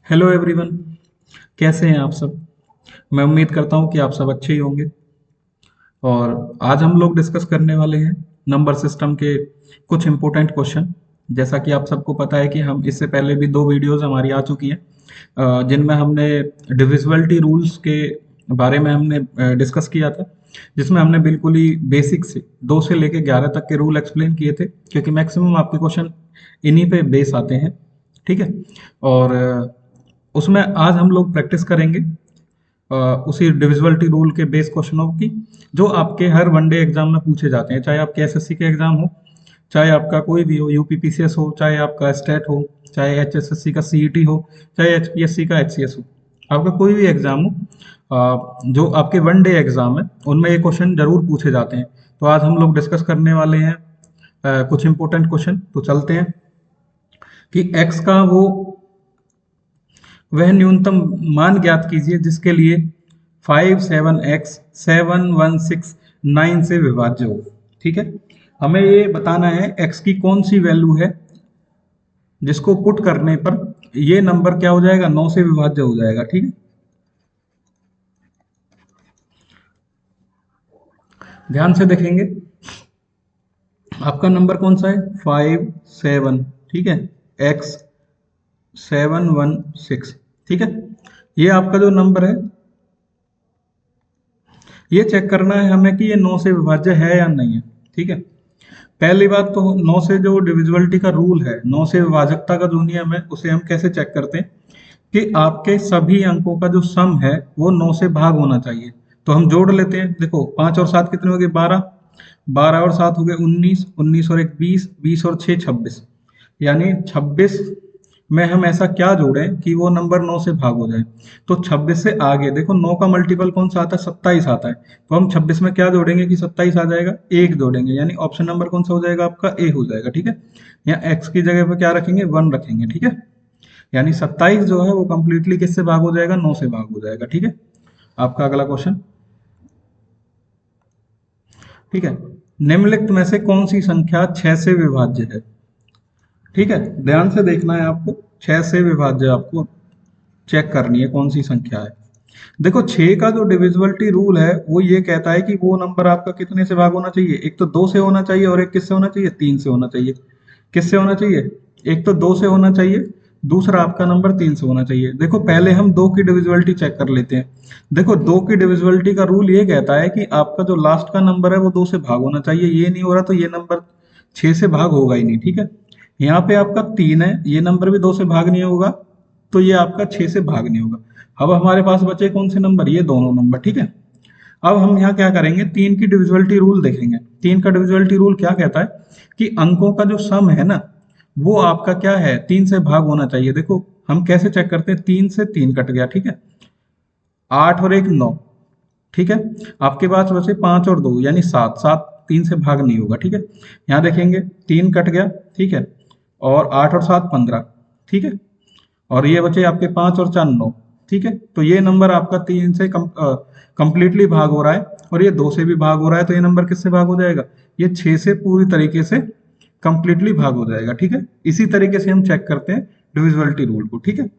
Hello everyone. कैसे हैं आप सब? मैं उम्मीद करता हूं कि आप सब अच्छे ही होंगे। और आज हम लोग डिस्कस करने वाले हैं नंबर सिस्टम के कुछ इम्पोर्टेंट क्वेश्चन। जैसा कि आप सबको पता है कि हम इससे पहले भी दो वीडियोस हमारी आ चुकी हैं, जिनमें हमने डिविजिबिलिटी रूल्स के बारे में हमने डिस्कस किया था, जिसमें हमने बिल्कुल ही बेसिक से 2 से लेके 11 तक के रूल एक्सप्लेन किए थे, क्योंकि मैक्सिमम आपके क्वेश्चन इन्हीं पे बेस आते हैं। ठीक है। और उसमें आज हम लोग प्रैक्टिस करेंगे अ, उसी डिविजिबिलिटी रूल के बेस क्वेश्चनों की, जो आपके हर वनडे एग्जाम में पूछे जाते हैं, चाहे आपके एसएससी के एग्जाम हो, चाहे आपका कोई भी हो, यूपीपीसीएस हो, चाहे आपका स्टेट हो, चाहे एचएसएससी का सीईटी हो, चाहे एचपीएससी का एचसीएस हो, आपका कोई भी एग्जाम हो, जो आपके वनडे एग्जाम है उनमें ये क्वेश्चन जरूर पूछे जाते हैं। तो आज हम लोग डिस्कस करने वाले हैं कुछ इंपॉर्टेंट क्वेश्चन। तो चलते हैं कि एक्स का वो वह न्यूनतम मान ज्ञात कीजिए जिसके लिए 57x7169 से विभाज्य हो। ठीक है। हमें ये बताना है x की कौन सी वैल्यू है जिसको पुट करने पर ये नंबर क्या हो जाएगा, 9 से विभाज्य हो जाएगा। ठीक है। ध्यान से देखेंगे, आपका नंबर कौन सा है, 57। ठीक है। x 716। ठीक है। ये आपका जो नंबर है, ये चेक करना है हमें कि ये 9 से विभाज्य है या नहीं है। ठीक है। पहली बात तो 9 से जो डिविजिबिलिटी का रूल है, 9 से विभाजकता का जो नियम है, उसे हम कैसे चेक करते हैं कि आपके सभी अंकों का जो सम है वो 9 से भाग होना चाहिए। तो हम जोड़ लेते हैं। देखो 5 और 7 कितने हो गए, 12। 12 और 7 हो गए 19। 19 और 1 20। 20 और 6 26। यानी 26 में हम ऐसा क्या जोड़ें कि वो नंबर 9 से भाग हो जाए। तो 26 से आगे देखो 9 का मल्टीपल कौन सा आता है, 27 आता है। तो हम 26 में क्या जोड़ेंगे कि 27 आ जाएगा, 1 जोड़ेंगे, यानी ऑप्शन नंबर कौन सा हो जाएगा, आपका ए हो जाएगा। ठीक है। यहाँ एक्स की जगह पर क्या रखेंगे, 1 रखेंगे। ठीक है। यानी 27 जो है वो कंप्लीटली किससे भाग हो जाएगा, 9 से भाग हो जाएगा। ठीक है। आपका अगला क्वेश्चन। ठीक है। निम्नलिखित में से कौन सी संख्या 6 से विभाज्य है। ठीक है। ध्यान से देखना है आपको, 6 से विभाज्य आपको चेक करनी है कौन सी संख्या है। देखो 6 का जो डिविजिबिलिटी रूल है वो ये कहता है कि वो नंबर आपका कितने से भाग होना चाहिए, एक तो 2 से होना चाहिए और एक किससे होना चाहिए, 3 से होना चाहिए। किससे होना चाहिए, एक तो 2 से होना चाहिए, दूसरा आपका नंबर 3 से होना चाहिए। देखो पहले हम 2 की डिविजिबिलिटी चेक कर लेते हैं। देखो 2 की डिविजिबिलिटी का रूल ये कहता है कि आपका जो लास्ट का नंबर है वो 2 से भाग होना चाहिए। ये नहीं हो रहा तो ये नंबर 6 से भाग होगा ही नहीं। ठीक है। यहाँ पे आपका 3 है, ये नंबर भी 2 से भाग नहीं होगा, तो ये आपका 6 से भाग नहीं होगा। अब हमारे पास बचे कौन से नंबर, ये दोनों नंबर। ठीक है। अब हम यहाँ क्या करेंगे, 3 की डिविजिबिलिटी रूल देखेंगे। 3 का डिविजिबिलिटी रूल क्या कहता है कि अंकों का जो सम है ना, वो आपका क्या है, 3 से भाग होना चाहिए। देखो हम कैसे चेक करते हैं, 3 से 3 कट गया। ठीक है। 8 और 1 9। ठीक है। आपके पास बचे 5 और 2 यानी 7। 7 3 से भाग नहीं होगा। ठीक है। यहाँ देखेंगे 3 कट गया। ठीक है। और 8 और 7 15। ठीक है। और ये बचे आपके 5 और 4 9। ठीक है। तो ये नंबर आपका 3 से कंप्लीटली भाग हो रहा है, और ये 2 से भी भाग हो रहा है, तो ये नंबर किससे भाग हो जाएगा, ये 6 से पूरी तरीके से कंप्लीटली भाग हो जाएगा। ठीक है। इसी तरीके से हम चेक करते हैं डिविजिबिलिटी रूल को। ठीक है।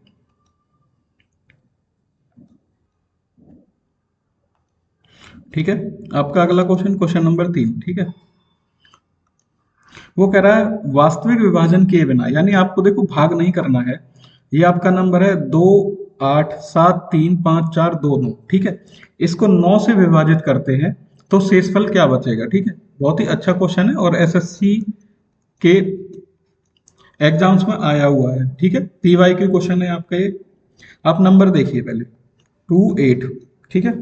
ठीक है। आपका अगला क्वेश्चन, क्वेश्चन नंबर 3। ठीक है। वो कह रहा है वास्तविक विभाजन किए बिना, यानी आपको देखो भाग नहीं करना है। ये आपका नंबर है 2 8 7 3 5 4 2 9। ठीक है। इसको 9 से विभाजित करते हैं तो शेषफल क्या बचेगा। ठीक है। बहुत ही अच्छा क्वेश्चन है और एसएससी के एग्जाम्स में आया हुआ है। ठीक है। पीवाई के क्वेश्चन है आपका ये। आप नंबर देखिए पहले, 2 8। ठीक है।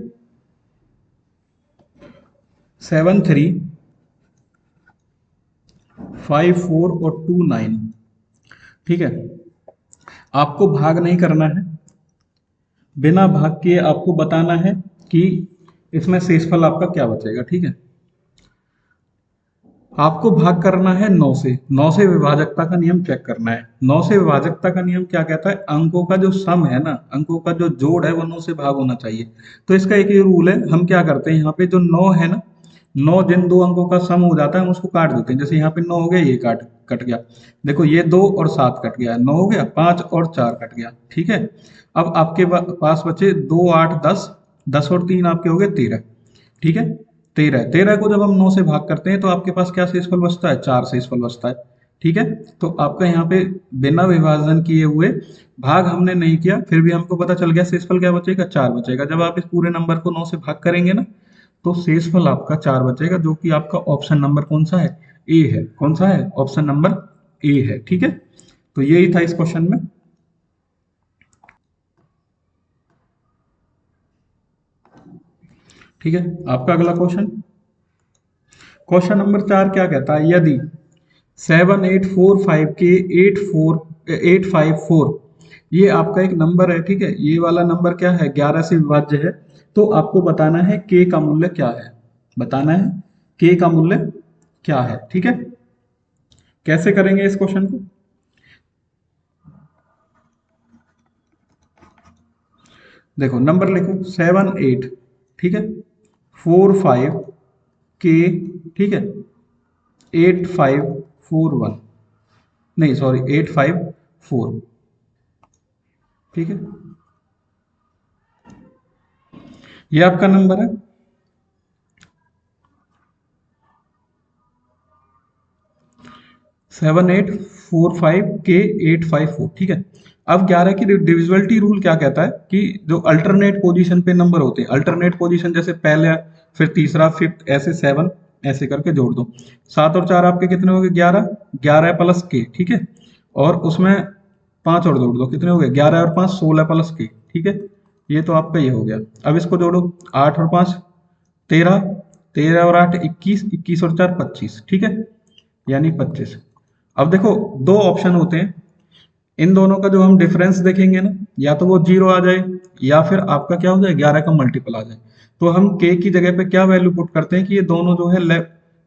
7 3 5 4 और 2 9। ठीक है। आपको भाग नहीं करना है, बिना भाग किए आपको बताना है कि इसमें शेषफल आपका क्या बचेगा। ठीक है। आपको भाग करना है 9 से। 9 से विभाजकता का नियम चेक करना है। 9 से विभाजकता का नियम क्या कहता है, अंकों का जो सम है ना, अंकों का जो जोड़ है वो 9 से भाग होना चाहिए। तो इसका एक ही रूल है, हम क्या करते हैं, यहाँ पे जो 9 है ना, 9 जिन दो अंकों का सम हो जाता है हम उसको काट देते हैं। जैसे यहाँ पे 9 हो गया, ये काट, कट गया। देखो ये 2 और 7 कट गया, 9 हो गया, 5 और 4 कट गया, ठीक है। अब आपके पास बचे 2, 8, 10, 10 और 3 आपके हो गए 13, ठीक है। 13 को जब हम 9 से भाग करते हैं तो आपके पास क्या शेषफल बचता है, 4 शेषफल बचता है, ठीक है। तो आपका यहाँ पे बिना विभाजन किए हुए, भाग हमने नहीं किया, फिर भी हमको पता चल गया शेषफल क्या बचेगा, 4 बचेगा। जब आप इस पूरे नंबर को 9 से भाग करेंगे ना, तो शेषफल आपका 4 बचेगा, जो कि आपका ऑप्शन नंबर कौन सा है, ए है। कौन सा है, ऑप्शन नंबर ए है, ठीक है। तो यही था इस क्वेश्चन में। ठीक है, आपका अगला क्वेश्चन, क्वेश्चन नंबर 4 क्या कहता है, यदि 7845 के 854, ये आपका एक नंबर है, ठीक है। ये वाला नंबर क्या है, 11 से विभाज्य है। तो आपको बताना है के का मूल्य क्या है, बताना है के का मूल्य क्या है, ठीक है। कैसे करेंगे इस क्वेश्चन को, देखो नंबर लिखो 78, ठीक है, 45 के, ठीक है, 8541, नहीं सॉरी 854, ठीक है। ये आपका नंबर है, 7845 के 854, ठीक है। अब 11 की डिविजिबिलिटी रूल क्या कहता है कि जो अल्टरनेट पोजीशन पे नंबर होते हैं, अल्टरनेट पोजीशन जैसे पहले, फिर तीसरा, फिफ्थ, ऐसे 7, ऐसे करके जोड़ दो। 7 और 4 आपके कितने हो गए, 11, 11 प्लस के, ठीक है। और उसमें 5 और जोड़ दो, कितने हो गए, 11 और 5 16 प्लस के, ठीक है। ये तो आपका ये हो गया। अब इसको जोड़ो, 8 और 5 13, 13 और 8 21, 21 और 4 25, ठीक है, यानी 25। अब देखो दो ऑप्शन होते हैं, इन दोनों का जो हम डिफरेंस देखेंगे ना, या तो वो 0 आ जाए, या फिर आपका क्या हो जाए, 11 का मल्टीपल आ जाए। तो हम के की जगह पे क्या वैल्यू पुट करते हैं कि ये दोनों जो है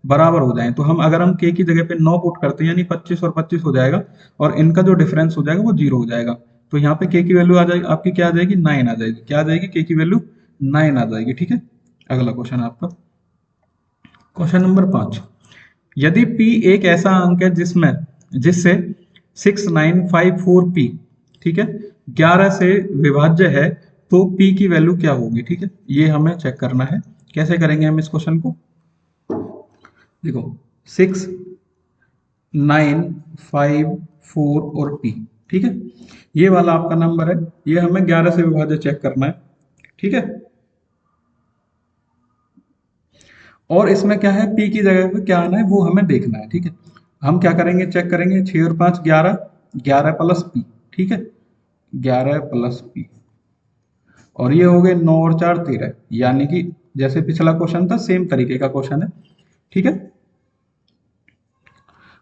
बराबर हो जाए। तो हम अगर हम के की जगह पे 9 पुट करते हैं, यानी 25 और 25 हो जाएगा, और इनका जो डिफरेंस हो जाएगा वो 0 हो जाएगा। तो यहाँ पे के की वैल्यू आ जाएगी आपकी, क्या आ जाएगी, 9 आ जाएगी। क्या आ जाएगी, के की वैल्यू 9 आ जाएगी, ठीक है। अगला क्वेश्चन आपका, क्वेश्चन नंबर 5, यदि p एक ऐसा अंक है जिसमें जिससे 6954p, ठीक है, 11 से विभाज्य है, तो p की वैल्यू क्या होगी, ठीक है। ये हमें चेक करना है। कैसे करेंगे हम इस क्वेश्चन को, देखो 6954 और p, ठीक है, ये वाला आपका नंबर है, ये हमें 11 से विभाज्य चेक करना है, ठीक है। और इसमें क्या है, पी की जगह पे क्या आना है वो हमें देखना है, ठीक है। हम क्या करेंगे, चेक करेंगे, 6 और 5 11, 11 प्लस पी, ठीक है, 11 प्लस पी, और ये हो गए 9 और 4 13, यानी कि जैसे पिछला क्वेश्चन था सेम तरीके का क्वेश्चन है, ठीक है।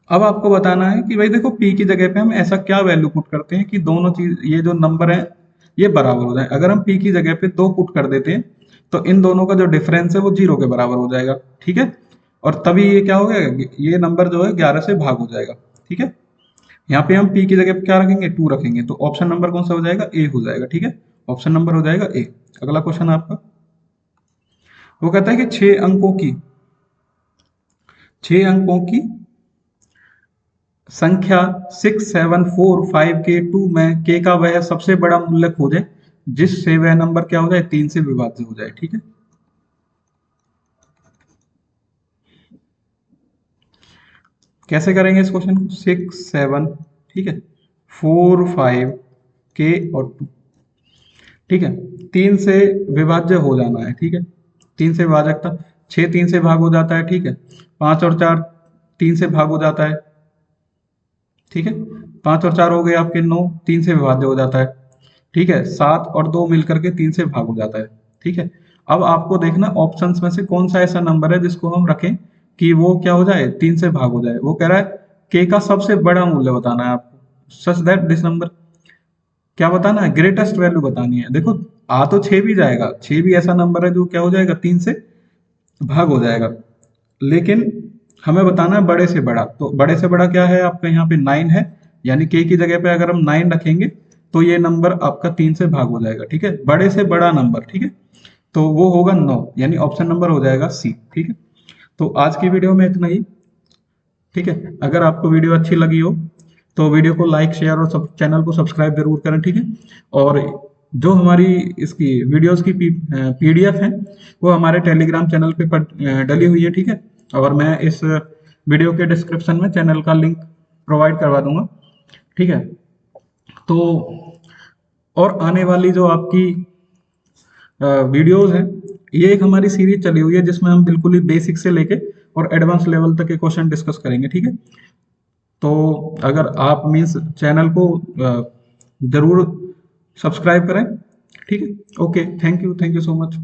अब आपको बताना है कि भाई देखो पी की जगह पे हम ऐसा क्या वैल्यू पुट करते हैं कि दोनों चीज, ये जो नंबर है ये बराबर हो जाए। अगर हम पी की जगह पे 2 पुट कर देते हैं, तो इन दोनों का जो डिफरेंस है वो 0 के बराबर हो जाएगा, ठीक है। और तभी ये क्या हो गया, ये नंबर जो है 11 से भाग हो जाएगा, ठीक है। यहाँ पे हम पी की जगह पे क्या रखेंगे, 2 रखेंगे, तो ऑप्शन नंबर कौन सा हो जाएगा, ए हो जाएगा, ठीक है। ऑप्शन नंबर हो जाएगा ए। अगला क्वेश्चन आपका, वो कहता है कि 6 अंकों की संख्या 6745 के 2 में के का वह सबसे बड़ा मूल्य खोजें जिससे वह नंबर क्या हो जाए, 3 से विभाज्य हो जाए, ठीक है। कैसे करेंगे इस क्वेश्चन को, 6 7, ठीक है, 4 5 के और 2, ठीक है, 3 से विभाज्य हो जाना है, ठीक है। 3 से विभाजकता, 6 3 से भाग हो जाता है, ठीक है। 5 और 4 3 से भाग हो जाता है, ठीक है। 5 और 4 हो गए आपके 9, 3 से विभाज्य हो जाता है, ठीक है। 7 और 2 मिलकर के 3 से भाग हो जाता है, ठीक है। अब आपको देखना ऑप्शंस में से कौन सा ऐसा नंबर है जिसको हम रखें कि वो क्या हो जाए, 3 से भाग हो जाए। वो कह रहा है के का सबसे बड़ा मूल्य बताना है आपको, सच दैट दिस नंबर, क्या बताना है, ग्रेटेस्ट वैल्यू बतानी है। देखो आ तो 6 भी जाएगा, 6 भी ऐसा नंबर है जो क्या हो जाएगा, 3 से भाग हो जाएगा, लेकिन हमें बताना है बड़े से बड़ा। तो बड़े से बड़ा क्या है आपका, यहाँ पे 9 है, यानी के की जगह पे अगर हम 9 रखेंगे तो ये नंबर आपका 3 से भाग हो जाएगा, ठीक है। बड़े से बड़ा नंबर, ठीक है, तो वो होगा 9, यानी ऑप्शन नंबर हो जाएगा सी, ठीक है। तो आज की वीडियो में इतना ही। ठीक है, अगर आपको वीडियो अच्छी लगी हो तो वीडियो को लाइक शेयर और सब चैनल को सब्सक्राइब जरूर करें। ठीक है, और जो हमारी इसकी वीडियोस की पीडीएफ है वो हमारे टेलीग्राम चैनल पे डली हुई है। ठीक है, और मैं इस वीडियो के डिस्क्रिप्शन में चैनल का लिंक प्रोवाइड करवा दूंगा। ठीक है, तो और आने वाली जो आपकी वीडियोस है, ये एक हमारी सीरीज चली हुई है जिसमें हम बिल्कुल ही बेसिक से लेके और एडवांस लेवल तक के क्वेश्चन डिस्कस करेंगे। ठीक है, तो अगर आप मीन्स चैनल को जरूर सब्सक्राइब करें। ठीक है, okay, thank you so much.